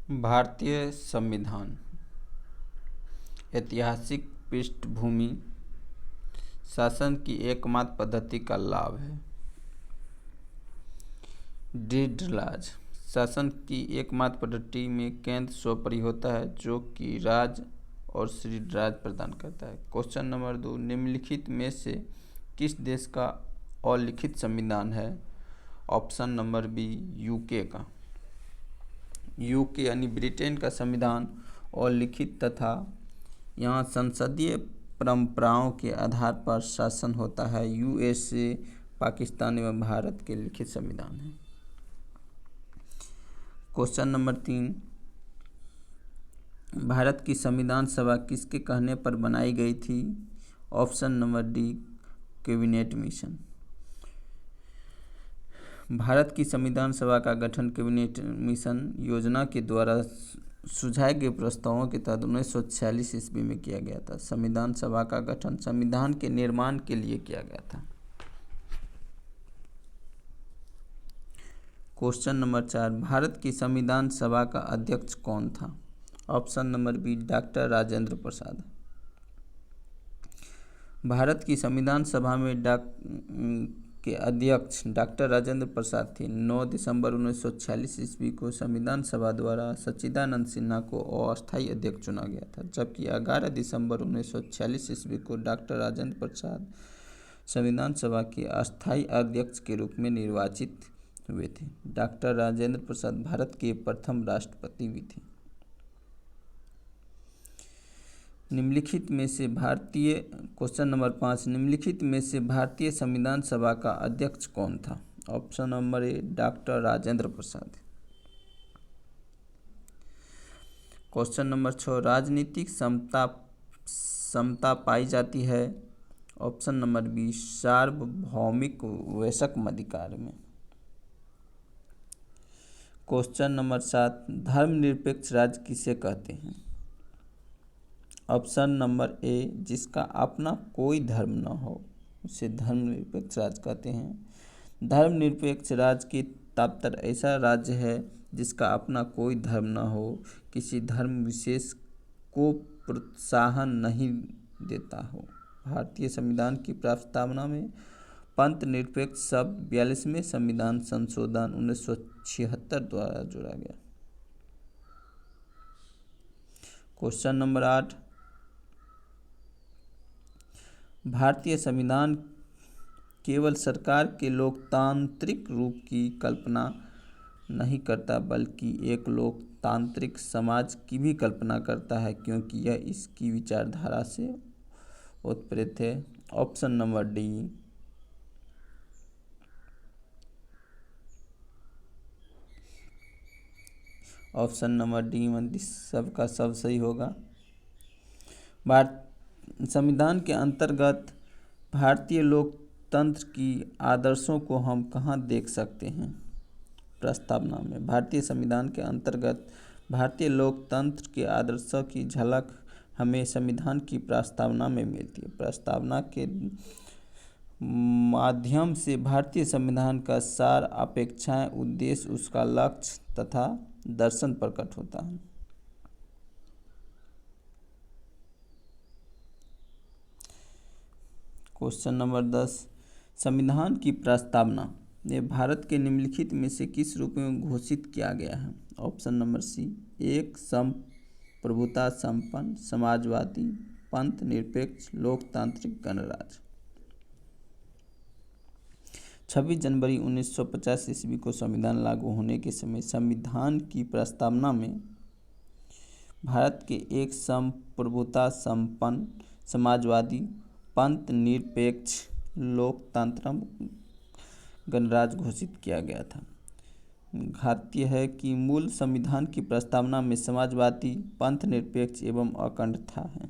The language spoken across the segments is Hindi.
भारतीय संविधान ऐतिहासिक पृष्ठभूमि शासन की एकमात्र पद्धति का लाभ है। दृढ़ राज शासन की एकमात्र पद्धति में केंद्र सर्वोपरि होता है, जो कि राज और सुदृढ़ राज प्रदान करता है। क्वेश्चन नंबर 2, निम्नलिखित में से किस देश का अलिखित संविधान है? ऑप्शन नंबर बी, यूके का। यूके यानी ब्रिटेन का संविधान अलिखित तथा यहाँ संसदीय परंपराओं के आधार पर शासन होता है। यूएसए, पाकिस्तान एवं भारत के लिखित संविधान है। क्वेश्चन नंबर 3, भारत की संविधान सभा किसके कहने पर बनाई गई थी? Option number D, cabinet mission. Bharat की संविधान सभा का गठन कैबिनेट मिशन योजना के द्वारा सुझाए गए प्रस्तावों के तहत 1946 ईस्वी में किया गया था। संविधान सभा का गठन संविधान के निर्माण के लिए किया गया था। क्वेश्चन नंबर 4, भारत की संविधान सभा का अध्यक्ष कौन था? Option number B, doctor Rajendra Prasad. Bharat की संविधान सभा में के अध्यक्ष डॉक्टर राजेंद्र प्रसाद थे। 9 दिसंबर 1946 ईस्वी को संविधान सभा द्वारा सच्चिदानंद सिन्हा को अस्थायी अध्यक्ष चुना गया था, जबकि 11 दिसंबर 1946 ईस्वी को डॉक्टर राजेंद्र प्रसाद संविधान सभा के अस्थायी अध्यक्ष के रूप में निर्वाचित हुए थे। डॉक्टर राजेंद्र प्रसाद भारत के प्रथम राष्ट्रपति भी थे। निम्नलिखित में से भारतीय क्वेश्चन नंबर 5, निम्नलिखित में से भारतीय संविधान सभा का अध्यक्ष कौन था? Option number A, doctor Rajendra Prasad. Question number 6, राजनीतिक समता पाई जाती है। ऑप्शन नंबर बी, सार्वभौमिक वयस्क अधिकार में। क्वेश्चन नंबर 7, धर्मनिरपेक्ष राज्य किसे कहते हैं? ऑप्शन नंबर ए, जिसका अपना कोई धर्म न हो उसे धर्मनिरपेक्ष राज्य कहते हैं। धर्मनिरपेक्ष राज्य की तात्पर्य ऐसा राज्य है जिसका अपना कोई धर्म न हो, किसी धर्म विशेष को प्रोत्साहन नहीं देता हो। भारतीय संविधान की प्रस्तावना में पंथ निरपेक्ष शब्द 42वें संविधान संशोधन 1976 द्वारा जोड़ा गया। क्वेश्चन नंबर 8, भारतीय संविधान केवल सरकार के लोकतांत्रिक रूप की कल्पना नहीं करता, बल्कि एक लोकतांत्रिक समाज की भी कल्पना करता है, क्योंकि यह इसकी विचारधारा से उत्प्रेरित है। Option number D. Option number D सबका सब सही होगा। संविधान के अंतर्गत भारतीय लोकतंत्र की आदर्शों को हम कहाँ देख सकते हैं? प्रस्तावना में भारतीय संविधान के अंतर्गत भारतीय लोकतंत्र के आदर्शों की झलक हमें संविधान की प्रस्तावना में मिलती है। प्रस्तावना के माध्यम से भारतीय संविधान का सार, अपेक्षाएं, उद्देश्य, उसका लक्ष्य तथा दर्शन प्रकट होता है। क्वेश्चन नंबर 10, संविधान की प्रस्तावना ने भारत के निम्नलिखित में से किस रूप में घोषित किया गया है? ऑप्शन नंबर सी, एक संप्रभुता संपन्न, समाजवादी, पंथ निरपेक्ष, लोकतांत्रिक गणराज्य। 26 जनवरी 1950 ईस्वी को संविधान लागू होने के समय संविधान की प्रस्तावना में भारत के एक संप्रभुता संपन्न, समाजवादी, पंथ निरपेक्ष, लोकतांत्रिक गणराज्य घोषित किया गया था। घात्य है कि मूल संविधान की प्रस्तावना में समाजवादी, पंथ निरपेक्ष एवं अखंडता है।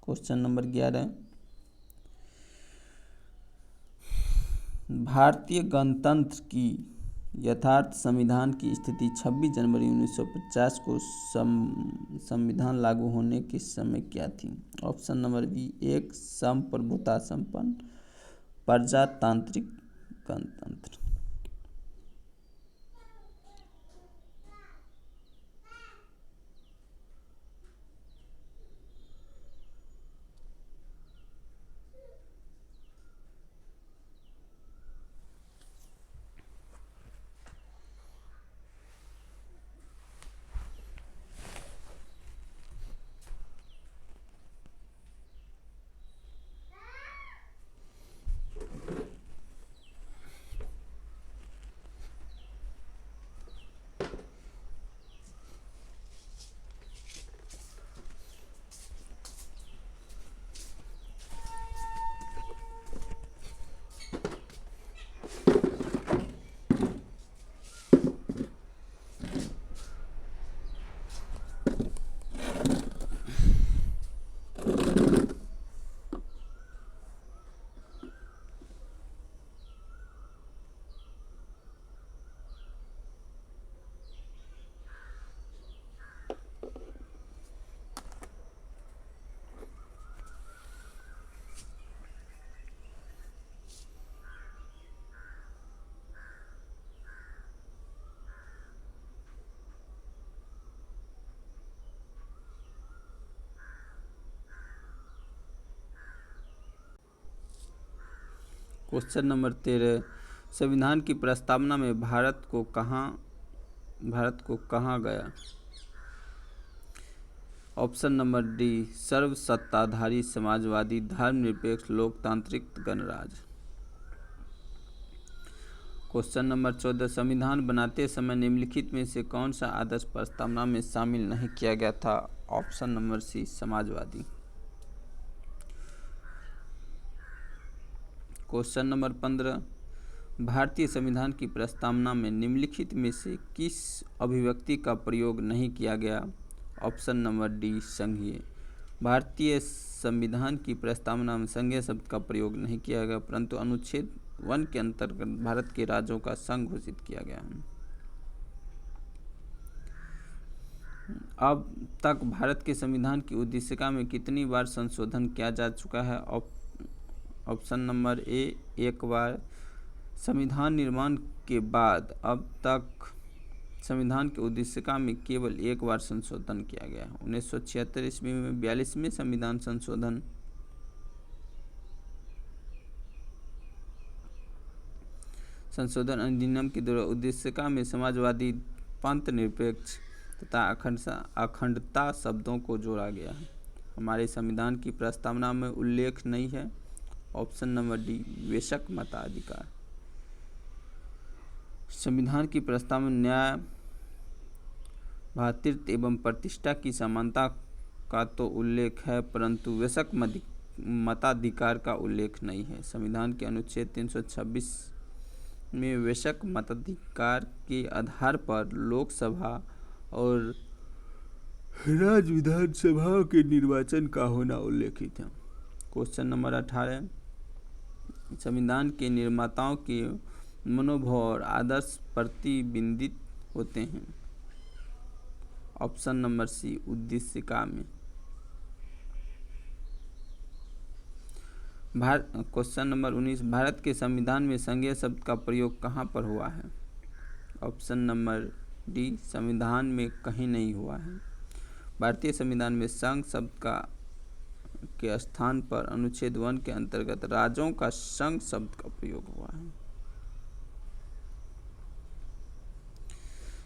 क्वेश्चन नंबर 11, भारतीय गणतंत्र की यथार्थ संविधान की स्थिति 26 जनवरी 1950 को संविधान लागू होने के समय क्या थी? ऑप्शन नंबर बी, एक संप्रभुता संपन्न प्रजातांत्रिक गणतंत्र। क्वेश्चन नंबर 13, संविधान की प्रस्तावना में भारत को कहाँ गया? ऑप्शन नंबर डी, सर्वसत्ताधारी, समाजवादी, धर्मनिरपेक्ष, लोकतांत्रिक, गणराज्य। क्वेश्चन नंबर 14, संविधान बनाते समय निम्नलिखित में से कौन सा आदर्श प्रस्तावना में शामिल नहीं किया गया था? ऑप्शन नंबर सी, समाजवादी। क्वेश्चन नंबर 15, भारतीय संविधान की प्रस्तावना में निम्नलिखित में से किस अभिव्यक्ति का प्रयोग नहीं किया गया? ऑप्शन नंबर डी, संघीय। भारतीय संविधान की प्रस्तावना में संघीय शब्द का प्रयोग नहीं किया गया, परंतु अनुच्छेद 1 के अंतर्गत भारत के राज्यों का संघ घोषित किया गया है। अब तक भारत के संविधान की उद्देशिका में कितनी बार संशोधन किया जा चुका है? ऑप्शन नंबर ए, एक बार। संविधान निर्माण के बाद अब तक संविधान की उद्देशिका में केवल एक बार संशोधन किया गया है। 1976 ईस्वी में 42वें संविधान संशोधन अधिनियम के द्वारा उद्देशिका में समाजवादी, पंथ निरपेक्ष तथा अखंडता शब्दों को जोड़ा गया है। हमारे संविधान की प्रस्तावना में उल्लेख नहीं है। ऑप्शन नंबर डी, बेशक मताधिकार। संविधान की प्रस्तावना में न्याय, भ्रातृत्व एवं प्रतिष्ठा की समानता का तो उल्लेख है, परंतु बेशक मताधिकार का उल्लेख नहीं है। संविधान के अनुच्छेद 326 में बेशक मताधिकार के आधार पर लोकसभा और राज्य विधानसभा के निर्वाचन का होना उल्लेखित है। क्वेश्चन नंबर 18, संविधान के निर्माताओं के मनोभाव और आदर्श प्रतिबिंबित होते हैं। ऑप्शन नंबर सी, उद्देशिका में। क्वेश्चन नंबर 19, भारत के संविधान में संघीय शब्द का प्रयोग कहाँ पर हुआ है? ऑप्शन नंबर डी, संविधान में कहीं नहीं हुआ है। भारतीय संविधान में संघ शब्द के स्थान पर अनुच्छेद 1 के अंतर्गत राज्यों का संघ शब्द का प्रयोग हुआ है।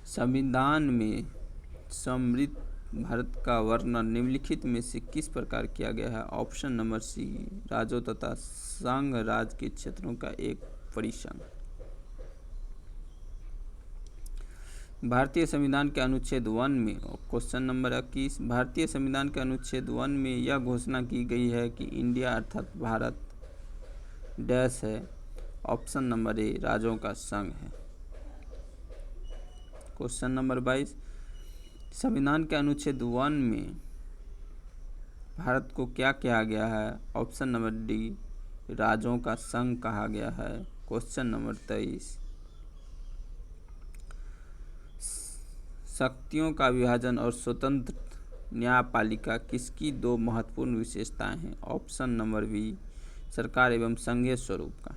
संविधान में सम्मिलित भारत का वर्णन निम्नलिखित में से किस प्रकार किया गया है? ऑप्शन नंबर सी, राज्यों तथा संघ राज्य के क्षेत्रों का एक परिसंघ। भारतीय संविधान के अनुच्छेद 1 में, क्वेश्चन नंबर 21, भारतीय संविधान के अनुच्छेद 1 में यह घोषणा की गई है कि इंडिया अर्थात भारत डैश है। ऑप्शन नंबर ए, राज्यों का संघ है। क्वेश्चन नंबर 22, संविधान के अनुच्छेद 1 में भारत को क्या कहा गया है? ऑप्शन नंबर डी, राज्यों का संघ कहा गया है। क्वेश्चन नंबर 23, शक्तियों का विभाजन और स्वतंत्र न्यायपालिका किसकी दो महत्वपूर्ण विशेषताएं हैं? ऑप्शन नंबर बी, सरकार एवं संघीय स्वरूप का।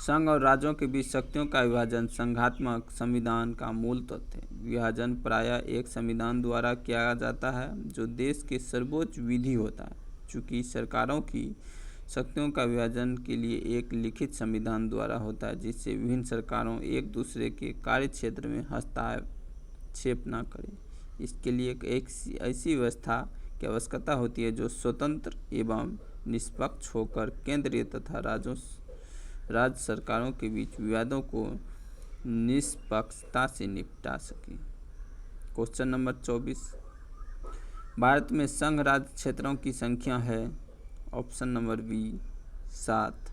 संघ और राज्यों के बीच शक्तियों का विभाजन संघात्मक संविधान का मूल तत्व है। विभाजन प्रायः एक संविधान द्वारा किया जाता है जो देश के सर्वोच्च विधि होता है। चूँकि सरकारों की शक्तियों का विभाजन के लिए एक लिखित संविधान द्वारा होता है जिससे विभिन्न सरकारों एक दूसरे के कार्य क्षेत्र में हस्तक्षेप न करें। इसके लिए एक ऐसी व्यवस्था की आवश्यकता होती है जो स्वतंत्र एवं निष्पक्ष होकर केंद्रीय तथा राज्य सरकारों के बीच विवादों को निष्पक्षता से निपटा सके। क्वेश्चन नंबर 24, भारत में संघ राज्य क्षेत्रों की संख्या है। Option number B, 7।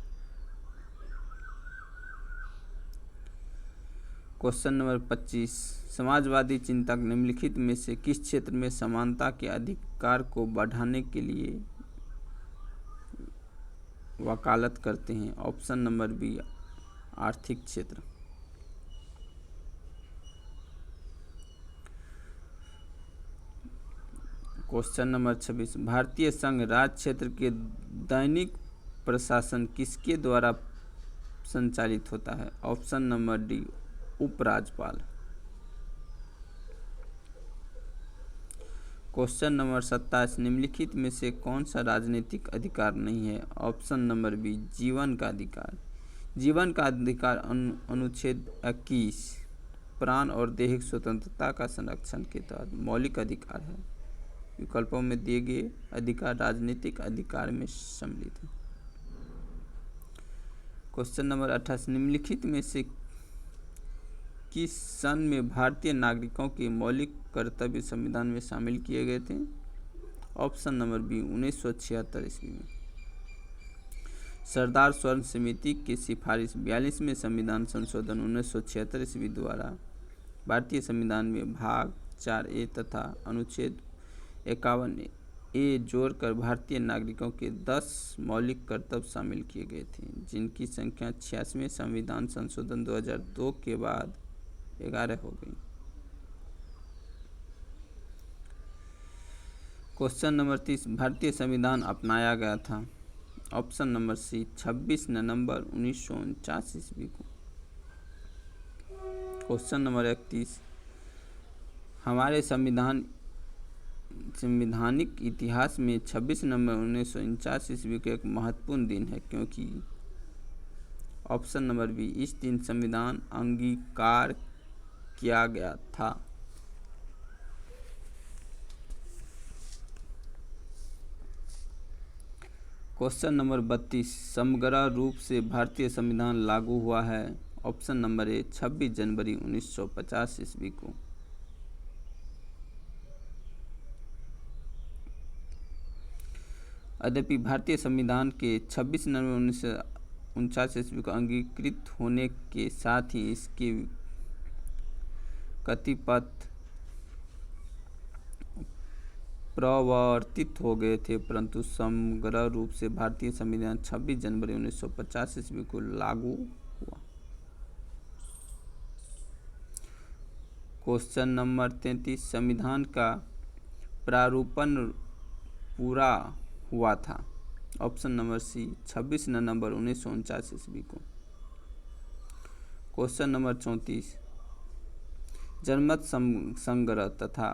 Question number 25, समाजवादी चिंतक निम्नलिखित में से किस क्षेत्र में समानता के अधिकार को बढ़ाने के लिए वकालत करते हैं? ऑप्शन नंबर बी, आर्थिक क्षेत्र। क्वेश्चन नंबर 26, भारतीय संघ राज्य क्षेत्र के दैनिक प्रशासन किसके द्वारा संचालित होता है? ऑप्शन नंबर डी, उपराज्यपाल। क्वेश्चन नंबर 27, निम्नलिखित में से कौन सा राजनीतिक अधिकार नहीं है? ऑप्शन नंबर बी, जीवन का अधिकार। जीवन का अधिकार अनुच्छेद 21 प्राण और दैहिक स्वतंत्रता का संरक्षण के तहत मौलिक अधिकार है। विकल्पों में दिए गए अधिकार राजनीतिक अधिकार में सम्मिलित है। क्वेश्चन नंबर 28, निम्नलिखित में से किस सन में भारतीय नागरिकों के मौलिक कर्तव्य संविधान में शामिल किए गए थे? ऑप्शन नंबर बी, 1976 ईस्वी में। सरदार स्वर्ण समिति की सिफारिश 42वें संविधान संशोधन 1976 ईस्वी द्वारा भारतीय संविधान में भाग 4A तथा अनुच्छेद 51A जोड़कर भारतीय नागरिकों के 10 मौलिक कर्तव्य शामिल किए गए थे, जिनकी संख्या 86वें संविधान संशोधन 2002 के बाद 11 हो गई। क्वेश्चन नंबर 30, भारतीय संविधान अपनाया गया था? ऑप्शन नंबर सी, 26 नवंबर 1949 ईस्वी को। क्वेश्चन नंबर 31, हमारे संवैधानिक इतिहास में 26 नवंबर 1949 ईस्वी को एक महत्वपूर्ण दिन है, क्योंकि ऑप्शन नंबर बी, इस दिन संविधान अंगीकार किया गया था। क्वेश्चन नंबर 32, समग्र रूप से भारतीय संविधान लागू हुआ है? ऑप्शन नंबर ए, 26 जनवरी 1950 ईस्वी को। यद्यपि भारतीय संविधान के 26 नवंबर 1949 ईस्वी को अंगीकृत होने के साथ ही इसके कतिपय प्रवर्तित हो गए थे, परंतु समग्र रूप से भारतीय संविधान 26 जनवरी 1950 ईस्वी को लागू हुआ। क्वेश्चन नंबर 33, संविधान का प्रारूपण पूरा हुआ था? ऑप्शन नंबर सी, 26 नवंबर 1949 ईस्वी को। क्वेश्चन नंबर 34, जनमत संग्रह तथा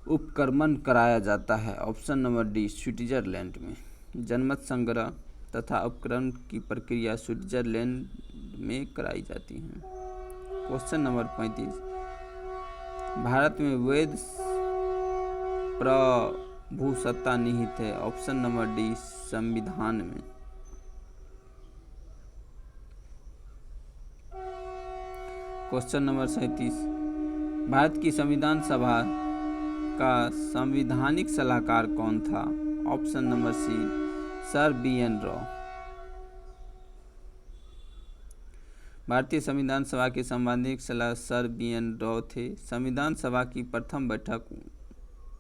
उपक्रमण कराया जाता है? ऑप्शन नंबर डी, स्विट्जरलैंड में। जनमत संग्रह तथा उपक्रमण की प्रक्रिया स्विट्जरलैंड में कराई जाती है। क्वेश्चन नंबर 35, भारत में वैध प्रभुसत्ता निहित है? ऑप्शन नंबर डी, संविधान में। क्वेश्चन नंबर 37, भारत की संविधान सभा का संवैधानिक सलाहकार कौन था? Option number C, sir BN Roy. भारतीय संविधान सभा के संवैधानिक सलाहकार सर BN रॉय थे। संविधान सभा की प्रथम बैठक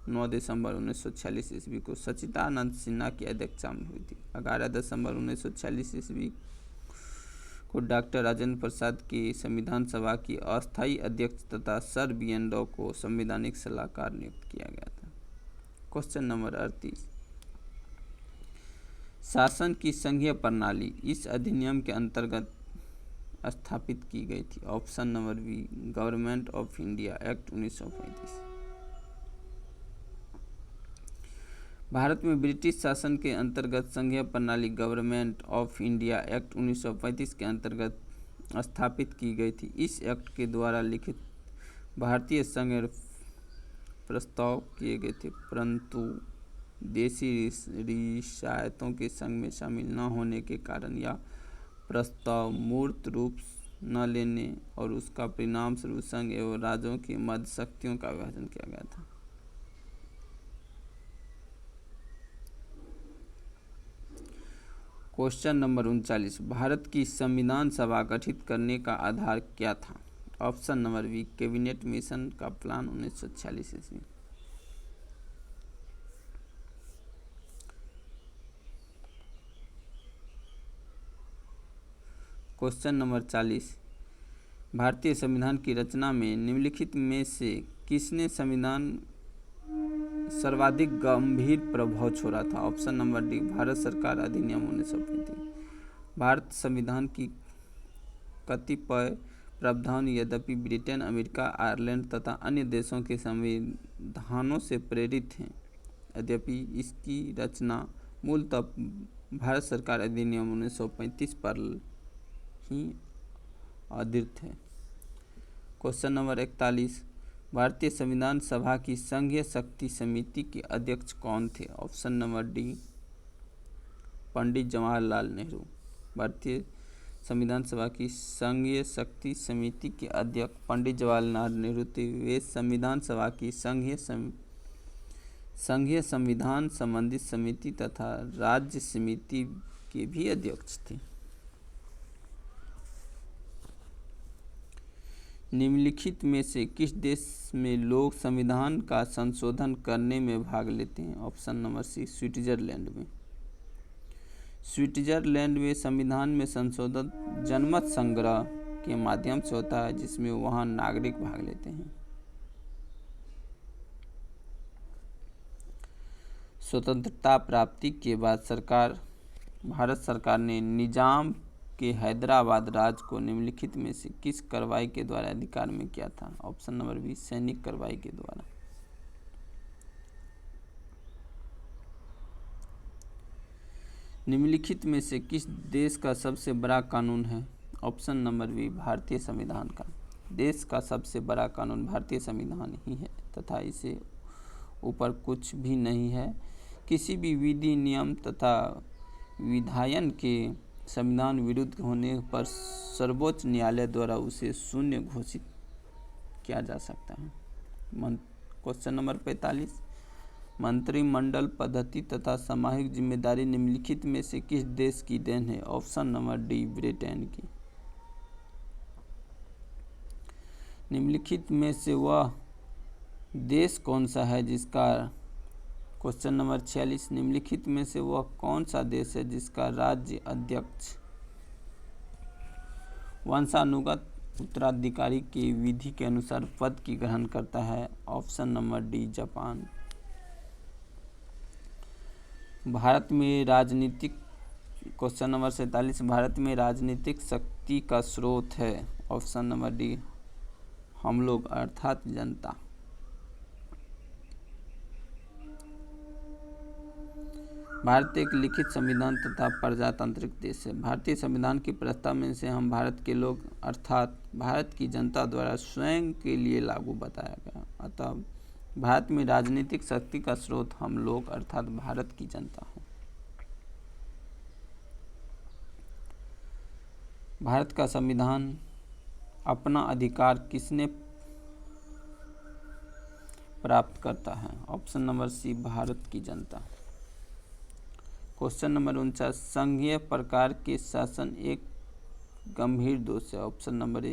9 दिसंबर 1946 ईस्वी को सच्चिदानंद सिन्हा की अध्यक्षता में हुई थी। 11 दिसंबर 1946 ईस्वी को डॉक्टर राजेंद्र प्रसाद की संविधान सभा की अस्थायी अध्यक्ष तथा सर BN रॉय को संवैधानिक सलाहकार नियुक्त किया गया था। क्वेश्चन नंबर 38, शासन की संघीय प्रणाली इस अधिनियम के अंतर्गत स्थापित की गई थी? Option number B, government of India act 1935। भारत में ब्रिटिश शासन के अंतर्गत संघीय प्रणाली गवर्नमेंट ऑफ इंडिया एक्ट 1935 के अंतर्गत स्थापित की गई थी। इस एक्ट के द्वारा लिखित भारतीय संघ प्रस्ताव किए गए थे, परंतु देशी रियासतों के संघ में शामिल न होने के कारण यह प्रस्ताव मूर्त रूप न लेने और उसका परिणाम स्वरूप संघ एवं राज्यों के मध्य शक्तियों का विभाजन किया गया था। क्वेश्चन नंबर 39, भारत की संविधान सभा गठित करने का आधार क्या था? Option number B, cabinet mission का प्लान 1946 ईस्वी। क्वेश्चन नंबर 40, भारतीय संविधान की रचना में निम्नलिखित में से किसने संविधान सर्वाधिक गंभीर प्रभाव छोड़ा था? ऑप्शन नंबर डी, भारत सरकार अधिनियम 1935। भारत संविधान की कतिपय प्रावधान यद्यपि ब्रिटेन, अमेरिका, आयरलैंड तथा अन्य देशों के संविधानों से प्रेरित हैं, यद्यपि इसकी रचना मूलतः भारत सरकार अधिनियम 1935 पर ही आधारित है। क्वेश्चन नंबर 41, भारतीय संविधान सभा की संघीय शक्ति समिति के अध्यक्ष कौन थे? Option number D, Pandit Jawaharlal Nehru. भारतीय संविधान सभा की संघीय शक्ति समिति के अध्यक्ष पंडित जवाहरलाल नेहरू थे। वे संविधान सभा की संघीय संविधान संबंधित समिति तथा राज्य समिति के भी अध्यक्ष थे। निम्नलिखित में से किस देश में लोग संविधान का संशोधन करने में भाग लेते हैं? ऑप्शन नंबर सी, स्विट्जरलैंड में। स्विट्जरलैंड में संविधान में संशोधन जनमत संग्रह के माध्यम से होता है, जिसमें वहां नागरिक भाग लेते हैं। स्वतंत्रता प्राप्ति के बाद भारत सरकार ने निजाम के हैदराबाद राज्य को निम्नलिखित में से किस कार्रवाई के द्वारा अधिकार में किया था? ऑप्शन नंबर बी, सैनिक कार्रवाई के द्वारा। निम्नलिखित में से किस देश का सबसे बड़ा कानून है? ऑप्शन नंबर बी, भारतीय संविधान का। देश का सबसे बड़ा कानून भारतीय संविधान ही है तथा इसे ऊपर कुछ भी नहीं है। किसी भी विधि, नियम तथा विधायन के संविधान विरुद्ध होने पर सर्वोच्च न्यायालय द्वारा उसे शून्य घोषित किया जा सकता है। क्वेश्चन नंबर 45, मंत्रिमंडल पद्धति तथा सामूहिक जिम्मेदारी निम्नलिखित में से किस देश की देन है? ऑप्शन नंबर डी, ब्रिटेन की। निम्नलिखित में से वह देश कौन सा है जिसका क्वेश्चन नंबर 46, निम्नलिखित में से वह कौन सा देश है जिसका राज्य अध्यक्ष वंशानुगत उत्तराधिकारी की विधि के अनुसार पद की ग्रहण करता है? Option number D, Japan. Bharat में राजनीतिक क्वेश्चन नंबर 47, भारत में राजनीतिक शक्ति का स्रोत है? ऑप्शन नंबर डी, हम लोग अर्थात जनता। भारत एक लिखित संविधान तथा प्रजातांत्रिक देश है। भारतीय संविधान की प्रस्ताव में से हम भारत के लोग अर्थात भारत की जनता द्वारा स्वयं के लिए लागू बताया गया। अतः भारत में राजनीतिक शक्ति का स्रोत हम लोग अर्थात भारत की जनता है। भारत का संविधान अपना अधिकार किसने प्राप्त करता है? ऑप्शन नंबर सी, भारत की जनता। क्वेश्चन नंबर 49, संघीय प्रकार के शासन एक गंभीर दोष है? ऑप्शन नंबर ए,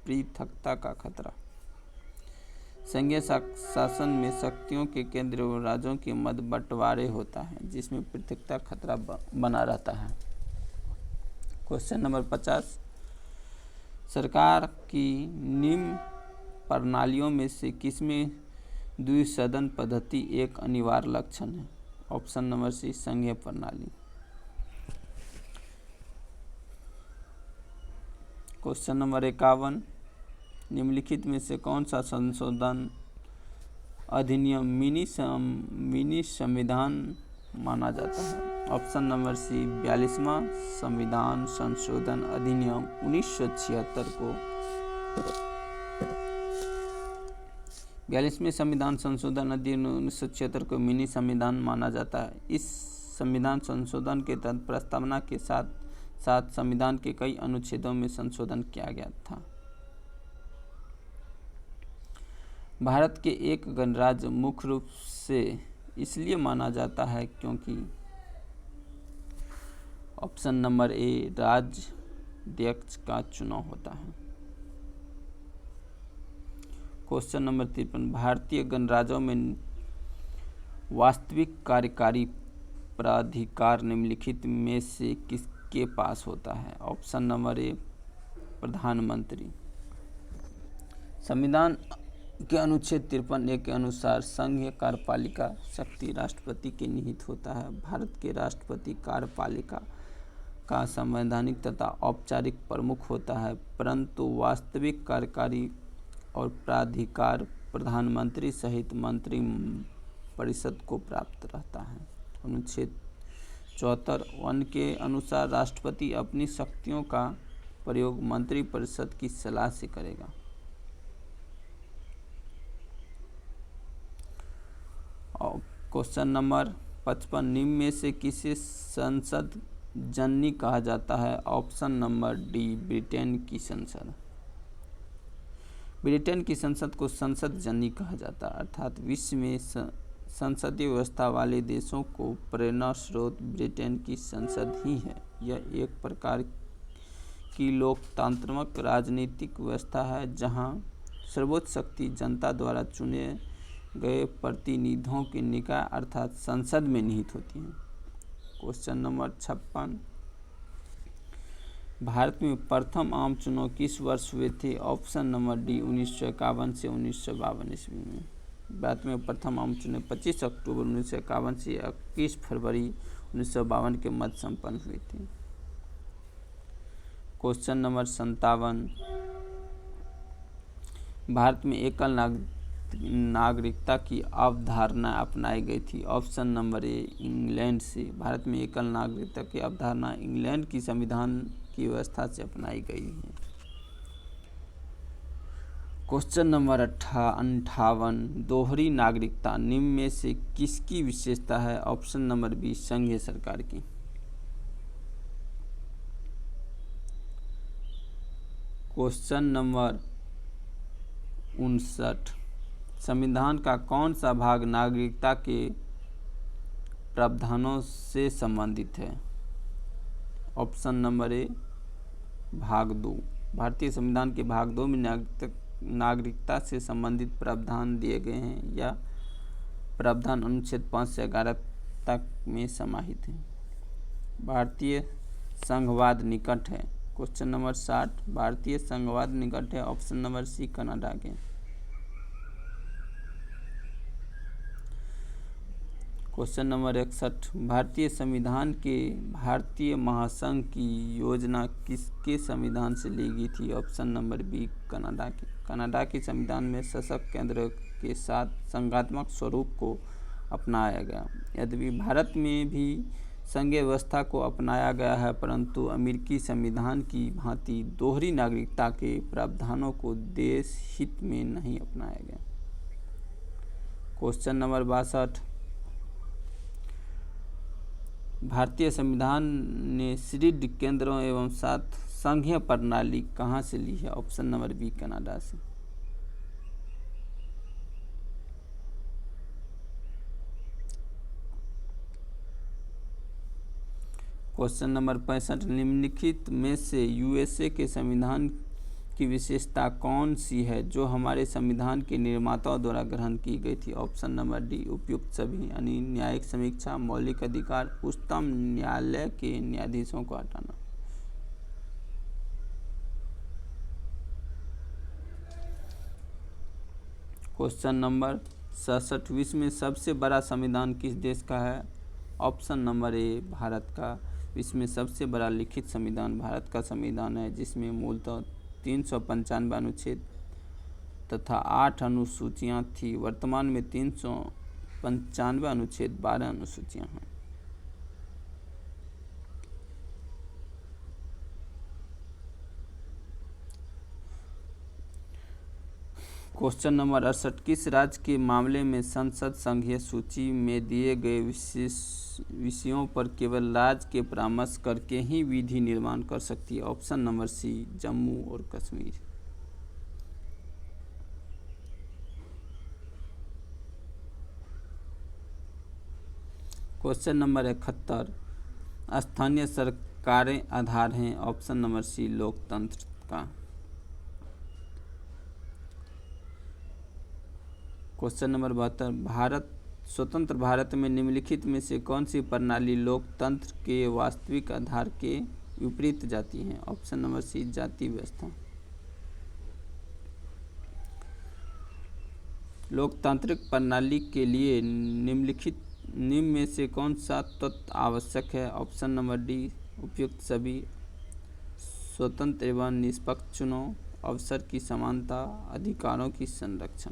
पृथकता का खतरा। संघीय शासन में शक्तियों के केंद्र और राज्यों के मध्य बंटवारे होता है, जिसमें पृथकता खतरा बना रहता है। क्वेश्चन नंबर 50, सरकार की निम्न प्रणालियों में से किसमें द्विसदन पद्धति एक अनिवार्य लक्षण है? ऑप्शन नंबर सी, संघीय प्रणाली। क्वेश्चन नंबर 51, निम्नलिखित में से कौन सा संशोधन अधिनियम मिनी संविधान माना जाता है? ऑप्शन नंबर सी, 42वां संविधान संशोधन अधिनियम 1976 को 42वें संविधान संशोधन अधिनियम 1976 को मिनी संविधान माना जाता है। इस संविधान संशोधन के तहत प्रस्तावना के साथ साथ संविधान के कई अनुच्छेदों में संशोधन किया गया था। भारत के एक गणराज्य मुख्य रूप से इसलिए माना जाता है क्योंकि ऑप्शन नंबर ए, राज्याध्यक्ष का चुनाव होता है। क्वेश्चन नंबर 53, भारतीय गणराज्यों में वास्तविक कार्यकारी प्राधिकार निम्नलिखित में से किसके पास होता है? ऑप्शन नंबर ए, प्रधानमंत्री। संविधान के अनुच्छेद 53A के अनुसार संघीय कार्यपालिका शक्ति राष्ट्रपति के निहित होता है। भारत के राष्ट्रपति कार्यपालिका का संवैधानिक तथा औपचारिक प्रमुख होता है, परंतु वास्तविक कार्यकारी और प्राधिकार प्रधानमंत्री सहित मंत्री परिषद को प्राप्त रहता है। अनुच्छेद 74 वन के अनुसार राष्ट्रपति अपनी शक्तियों का प्रयोग मंत्रिपरिषद की सलाह से करेगा। और क्वेश्चन नंबर 55, निम्न में से किसे संसद जननी कहा जाता है? ऑप्शन नंबर डी, ब्रिटेन की संसद। ब्रिटेन की संसद को संसद जननी कहा जाता है, अर्थात विश्व में संसदीय व्यवस्था वाले देशों को प्रेरणा स्रोत ब्रिटेन की संसद ही है। यह एक प्रकार की लोकतांत्रिक राजनीतिक व्यवस्था है जहां सर्वोच्च शक्ति जनता द्वारा चुने गए प्रतिनिधियों के निकाय अर्थात संसद में निहित होती है। क्वेश्चन नंबर 56, भारत में प्रथम आम चुनाव किस वर्ष हुए थे? ऑप्शन नंबर डी, 1951 से 1952 ईस्वी में। भारत में प्रथम आम चुनाव 25 अक्टूबर 1951 से 21 फरवरी 1952 के मध्य संपन्न हुए थे। क्वेश्चन नंबर 57, भारत में एकल नागरिकता की अवधारणा अपनाई गई थी। ऑप्शन नंबर ए, इंग्लैंड से। भारत में एकल नागरिकता की अवधारणा इंग्लैंड की संविधान की व्यवस्था से अपनाई गई है। क्वेश्चन नंबर 58, दोहरी नागरिकता निम्न में से किसकी विशेषता है? ऑप्शन नंबर बी, संघीय सरकार की। क्वेश्चन नंबर 59, संविधान का कौन सा भाग नागरिकता के प्रावधानों से संबंधित है? ऑप्शन नंबर ए, भाग 2। भारतीय संविधान के भाग 2 में नागरिकता से संबंधित प्रावधान दिए गए हैं। यह प्रावधान अनुच्छेद 5 से 11 तक में समाहित है। भारतीय संघवाद निकट है। क्वेश्चन नंबर 60, भारतीय संघवाद निकट है। ऑप्शन नंबर सी, कनाडा के। क्वेश्चन नंबर 61, भारतीय संविधान के भारतीय महासंघ की योजना किसके संविधान से ली गई थी? ऑप्शन नंबर बी, कनाडा की। कनाडा के संविधान में शासक केंद्र के साथ संघात्मक स्वरूप को अपनाया गया। यद्यपि भारत में भी संघीय व्यवस्था को अपनाया गया है, परंतु अमेरिकी संविधान की भांति दोहरी नागरिकता के प्रावधानों को देश हित में नहीं अपनाया गया। क्वेश्चन नंबर 62, भारतीय संविधान ने शीर्ष केंद्रों एवं साथ संघीय प्रणाली कहाँ से ली है? ऑप्शन नंबर बी, कनाडा से। क्वेश्चन नंबर 65, निम्नलिखित में से यूएसए के संविधान की विशेषता कौन सी है जो हमारे संविधान के निर्माताओं द्वारा ग्रहण की गई थी? ऑप्शन नंबर डी, उपयुक्त सभी, यानी न्यायिक समीक्षा, मौलिक अधिकार, उच्चतम न्यायालय के न्यायाधीशों को हटाना। क्वेश्चन नंबर 67, विश्व में सबसे बड़ा संविधान किस देश का है? ऑप्शन नंबर ए, भारत का। विश्व में सबसे बड़ा लिखित संविधान भारत का संविधान है, जिसमें मूलतः 395 अनुच्छेद तथा 8 अनुसूचियां थी। वर्तमान में 395 अनुच्छेद 12 अनुसूचियां हैं। क्वेश्चन नंबर 68, किस राज्य के मामले में संसद संघीय सूची में दिए गए विषयों पर केवल राज्य के परामर्श करके ही विधि निर्माण कर सकती है? ऑप्शन नंबर सी, जम्मू और कश्मीर। क्वेश्चन नंबर 71, स्थानीय सरकारें आधार हैं। ऑप्शन नंबर सी, लोकतंत्र का। क्वेश्चन नंबर 72, स्वतंत्र भारत में निम्नलिखित में से कौन सी प्रणाली लोकतंत्र के वास्तविक आधार के विपरीत जाती है? ऑप्शन नंबर सी, जाति व्यवस्था। लोकतांत्रिक प्रणाली के लिए निम्न में से कौन सा तत्व आवश्यक है? ऑप्शन नंबर डी, उपयुक्त सभी, स्वतंत्र एवं निष्पक्ष चुनाव, अवसर की समानता, अधिकारों की संरक्षण।